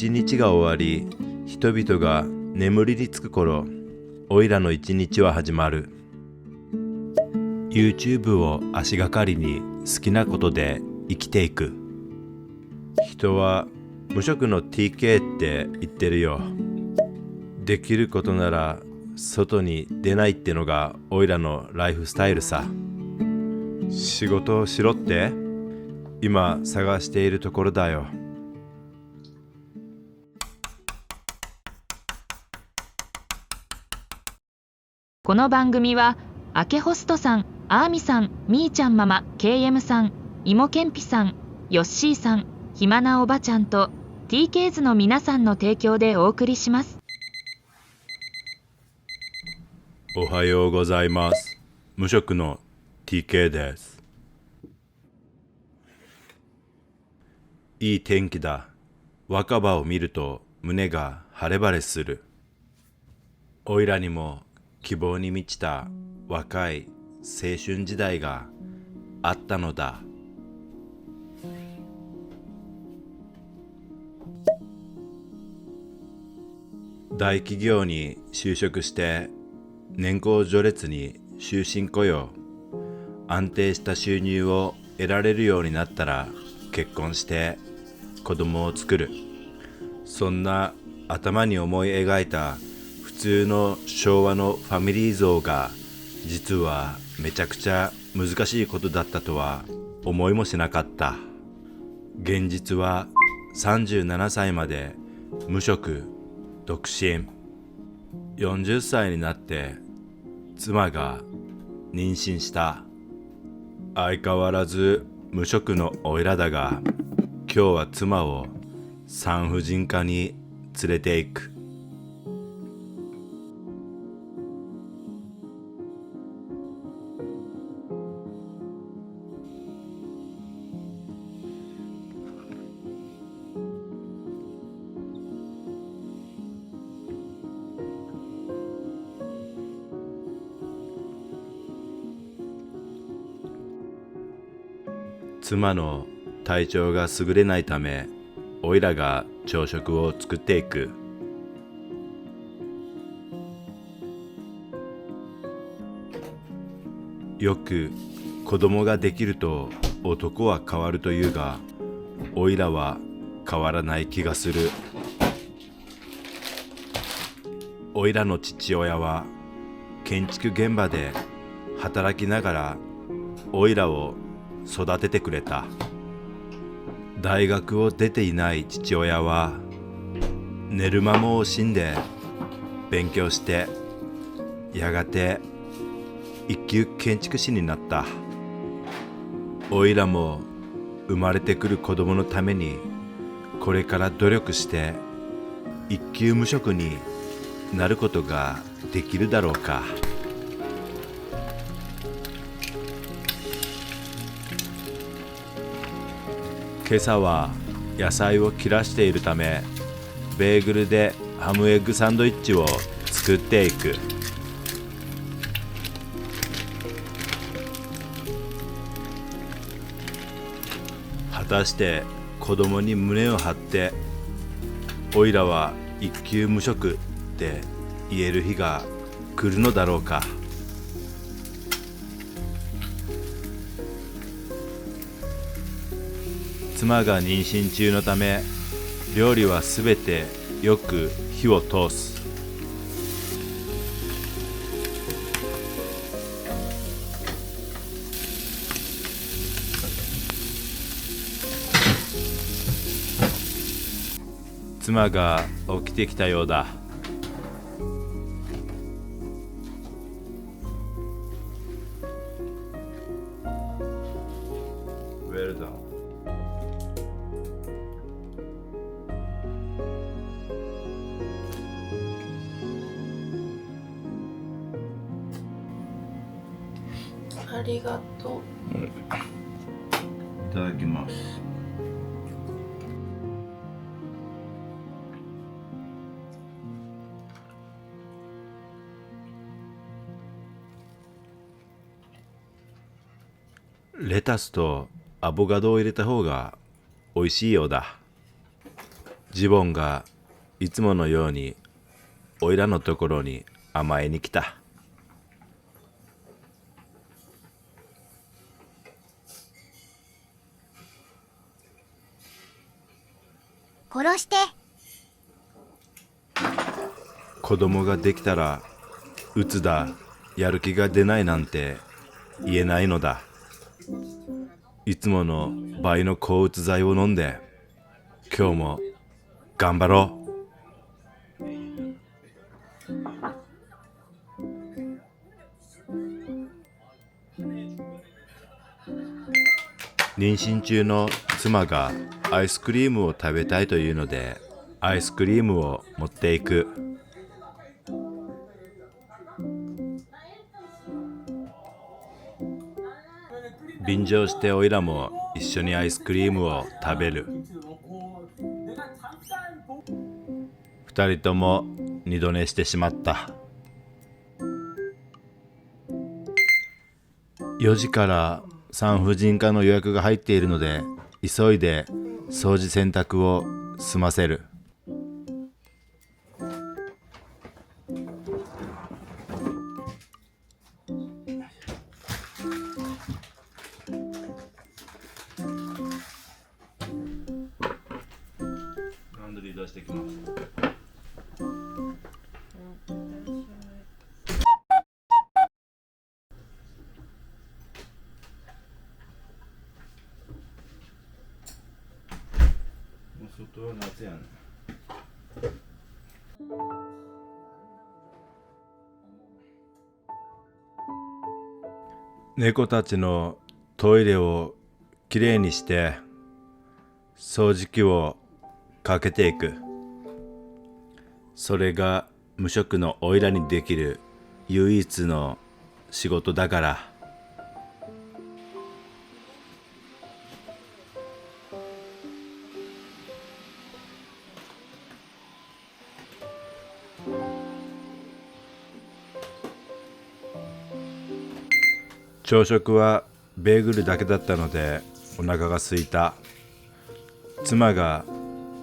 一日が終わり、人々が眠りにつく頃、おいらの一日は始まる。YouTube を足がかりに好きなことで生きていく。人は無職の TK って言ってるよ。できることなら外に出ないってのがおいらのライフスタイルさ。仕事をしろって今探しているところだよ。この番組は明けホストさん、アーミさん、みーちゃんママ、KM さん、いもけんぴさん、ヨッシーさん、暇なおばちゃんと TK ズの皆さんの提供でお送りします。おはようございます。無職の TK です。いい天気だ。若葉を見ると胸が晴れ晴れする。おいらにも希望に満ちた若い青春時代があったのだ。大企業に就職して年功序列に終身雇用、安定した収入を得られるようになったら結婚して子供を作る。そんな頭に思い描いた普通の昭和のファミリー像が実はめちゃくちゃ難しいことだったとは思いもしなかった。現実は37歳まで無職、独身。40歳になって妻が妊娠した。相変わらず無職のおいらだが、今日は妻を産婦人科に連れて行く。妻の体調が優れないため、おいらが朝食を作っていく。よく子供ができると男は変わるというが、おいらは変わらない気がする。おいらの父親は建築現場で働きながらおいらを育ててくれた。大学を出ていない父親は寝る間も惜しんで勉強して、やがて一級建築士になった。おいらも生まれてくる子供のためにこれから努力して一級無職になることができるだろうか。今朝は野菜を切らしているため、ベーグルでハムエッグサンドイッチを作っていく。果たして子供に胸を張っておいらは一級無職って言える日が来るのだろうか。妻が妊娠中のため、料理はすべてよく火を通す。妻が起きてきたようだ。Well done.ありがとう。いただきます。レタスとアボカドを入れた方が美味しいようだ。ジボンがいつものようにおいらのところに甘えに来た。殺して。子供ができたらうつだ、やる気が出ないなんて言えないのだ。いつもの倍の抗うつ剤を飲んで今日も頑張ろう。妊娠中の妻がアイスクリームを食べたいというのでアイスクリームを持っていく。便乗しておいらも一緒にアイスクリームを食べる。二人とも二度寝してしまった。4時から産婦人科の予約が入っているので急いで掃除洗濯を済ませる。ランドリー出してきます。外は夏やね。猫たちのトイレをきれいにして掃除機をかけていく。それが無職のおいらにできる唯一の仕事だから。朝食はベーグルだけだったのでお腹が空いた。妻が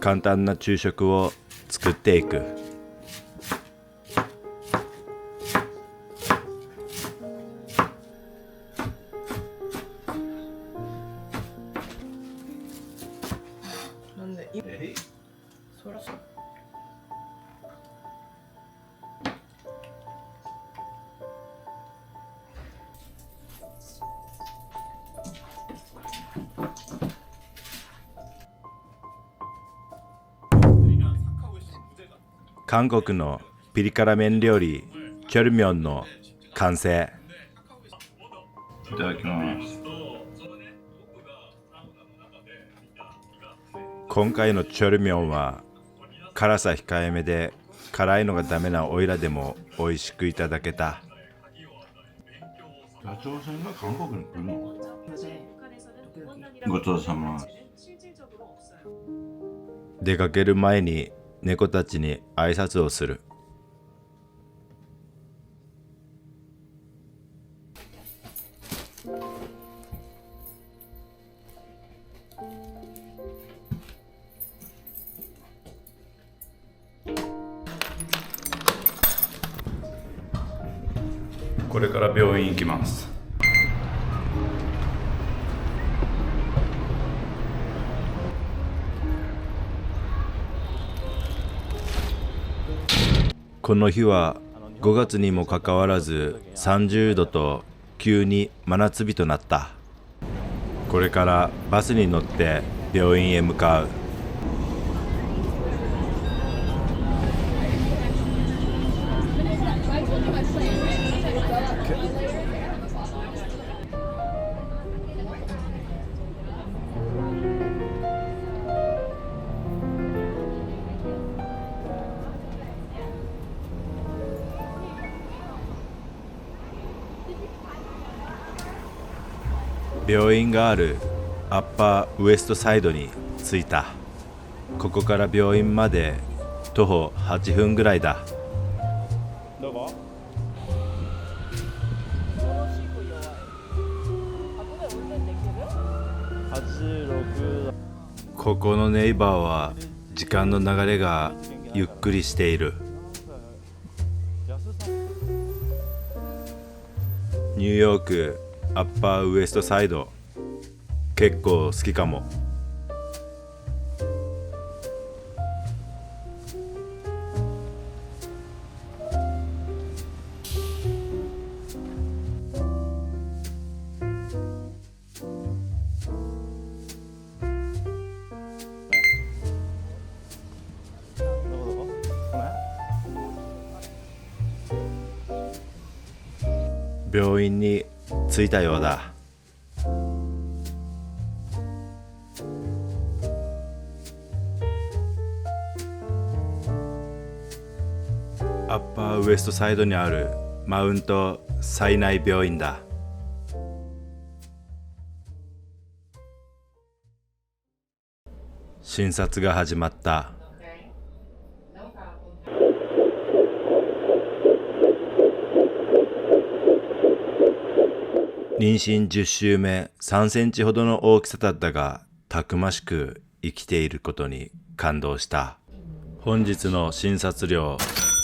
簡単な昼食を作っていく。なんでそらそう。韓国のピリ辛麺料理チョルミョンの完成。いただきます。今回のチョルミョンは辛さ控えめで辛いのがダメなおいらでも美味しくいただけた。社長さんが韓国に来るの？ごちそうさま。出かける前に猫たちに挨拶をする。これから病院行きます。この日は5月にもかかわらず30度と急に真夏日となった。これからバスに乗って病院へ向かう。病院があるアッパーウエストサイドに着いた。ここから病院まで徒歩8分ぐらいだ。どこ？ここのネイバーは時間の流れがゆっくりしている。ニューヨークアッパーウエストサイド、結構好きかも。病院に着いたようだ。アッパーウエストサイドにあるマウントサイナイ病院だ。診察が始まった。妊娠10週目、3センチほどの大きさだったが、たくましく生きていることに感動した。本日の診察料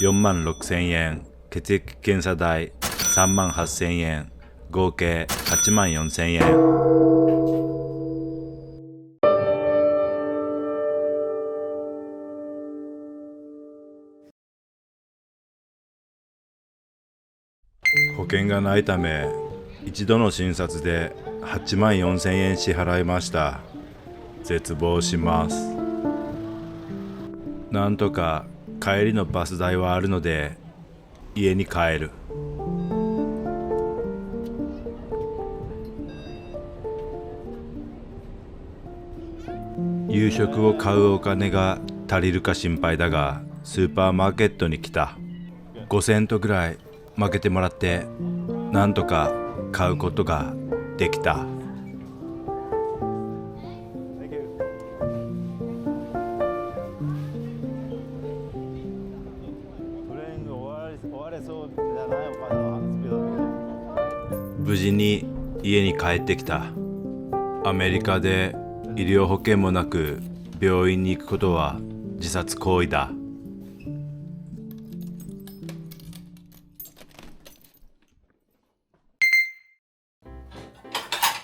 46,000円、血液検査代38,000円、合計84,000円。保険がないため、一度の診察で84,000円支払いました。絶望します。なんとか帰りのバス代はあるので家に帰る。夕食を買うお金が足りるか心配だが、スーパーマーケットに来た。5セントぐらい負けてもらってなんとか買うことができた。無事に家に帰ってきた。アメリカで医療保険もなく病院に行くことは自殺行為だ。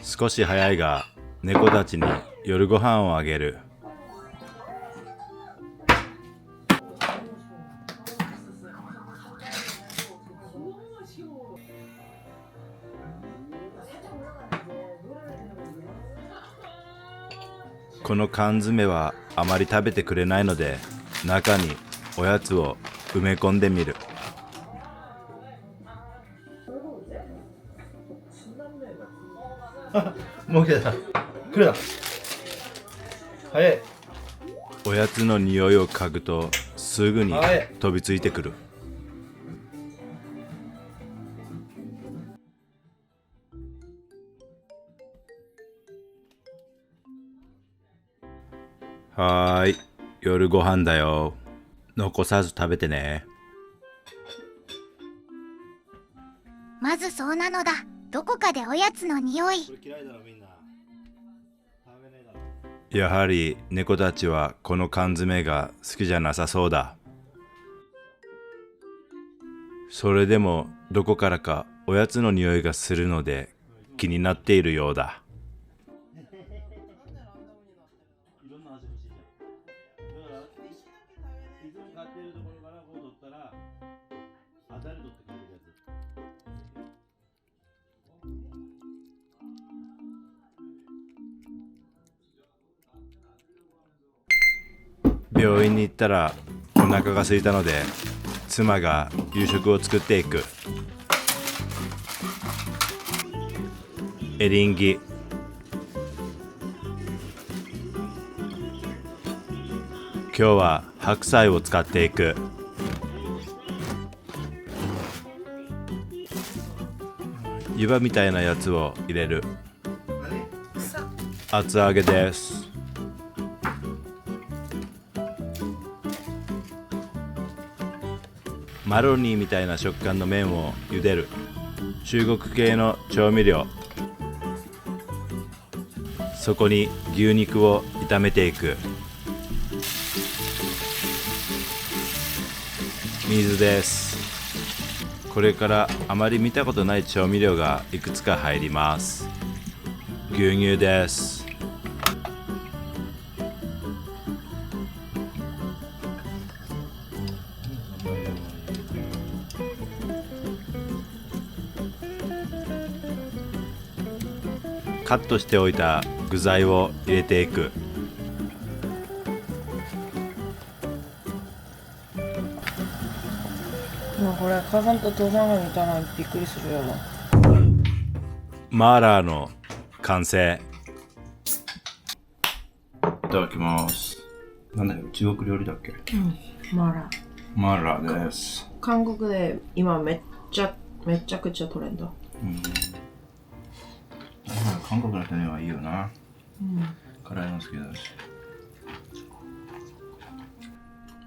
少し早いが猫たちに夜ご飯をあげる。この缶詰はあまり食べてくれないので、中におやつを埋め込んでみる。もう来た。来るな。早い。おやつの匂いを嗅ぐとすぐに飛びついてくる。はーい、夜ご飯だよ。残さず食べてね。まずそうなのだ。どこかでおやつの匂い。やはり猫たちはこの缶詰が好きじゃなさそうだ。それでもどこからかおやつの匂いがするので気になっているようだ。病院に行ったらお腹が空いたので妻が夕食を作っていく。エリンギ、今日は白菜を使っていく。湯葉みたいなやつを入れる。厚揚げです。マロニーみたいな食感の麺を茹でる。中国系の調味料。そこに牛肉を炒めていく。水です。これからあまり見たことない調味料がいくつか入ります。牛乳です。カットしておいた具材を入れていく。これ母さんと父さんが見たらびっくりするよな。マーラーの完成。いただきます。なんだよ、中国料理だっけ？マーラー。マーラーです。韓国で今めちゃくちゃトレンド。韓国の人にはいいよな。辛いの好きだし。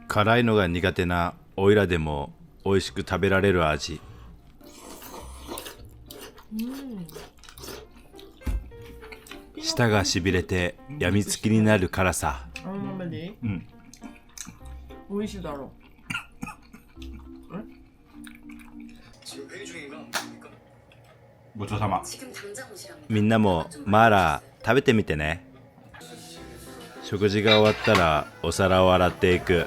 辛いのが苦手なオイラでも美味しく食べられる味。舌がしびれてやみつきになる辛さ。美味しいだろう。ごちそうさま。みんなもマーラー食べてみてね。食事が終わったらお皿を洗っていく。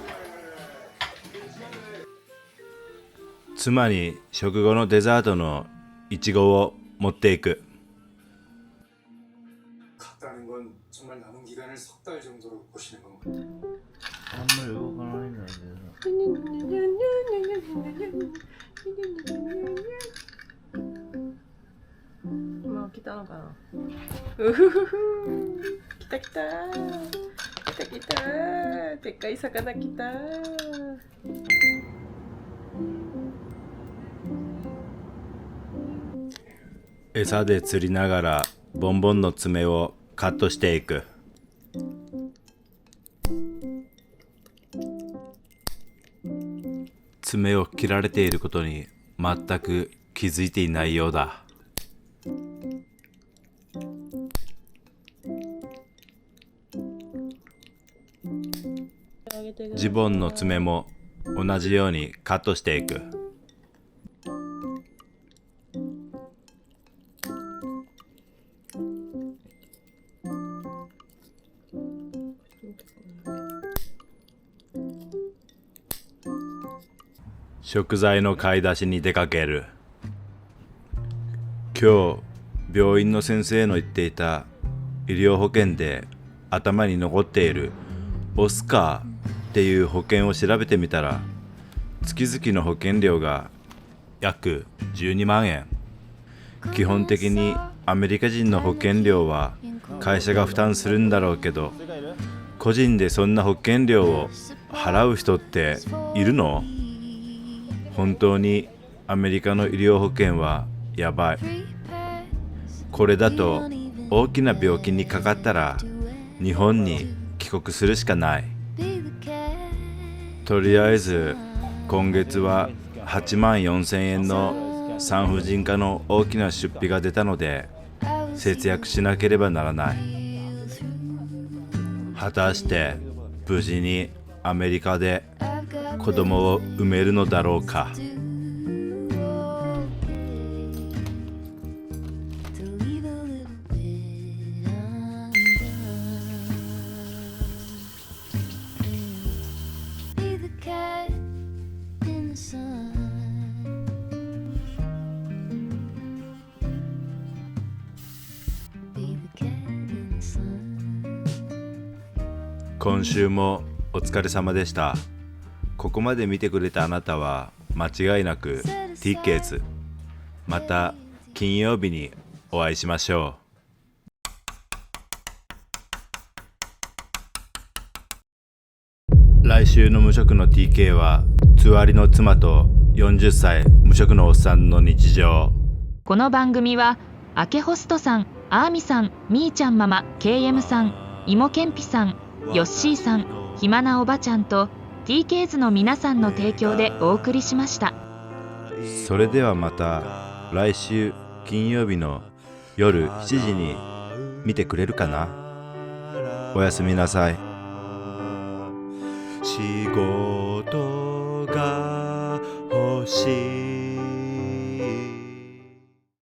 妻に食後のデザートのいちごを持っていく。もう来たのかな。うふふふ。来た来た。来た来た。でっかい魚来た。餌で釣りながらボンボンの爪をカットしていく。爪を切られていることに全く気づいていないようだ。ズボンの爪も同じようにカットしていく。食材の買い出しに出かける。今日病院の先生の言っていた医療保険で頭に残っているオスカーっていう保険を調べてみたら、月々の保険料が約12万円。基本的にアメリカ人の保険料は会社が負担するんだろうけど、個人でそんな保険料を払う人っているの？本当にアメリカの医療保険はやばい。これだと大きな病気にかかったら日本に帰国するしかない。とりあえず今月は8万4000円の産婦人科の大きな出費が出たので節約しなければならない。果たして無事にアメリカで子供を産めるのだろうか。今週もお疲れ様でした。ここまで見てくれたあなたは間違いなく TKs。また金曜日にお会いしましょう。来週の無職の TK はつわりの妻と40歳無職のおっさんの日常。この番組は明けホストさん、アーミさん、みーちゃんママ、KM さん、いもけんぴさん、ヨッシーさん、暇なおばちゃんと TKs の皆さんの提供でお送りしました。それではまた来週金曜日の夜7時に見てくれるかな。おやすみなさい。仕事がし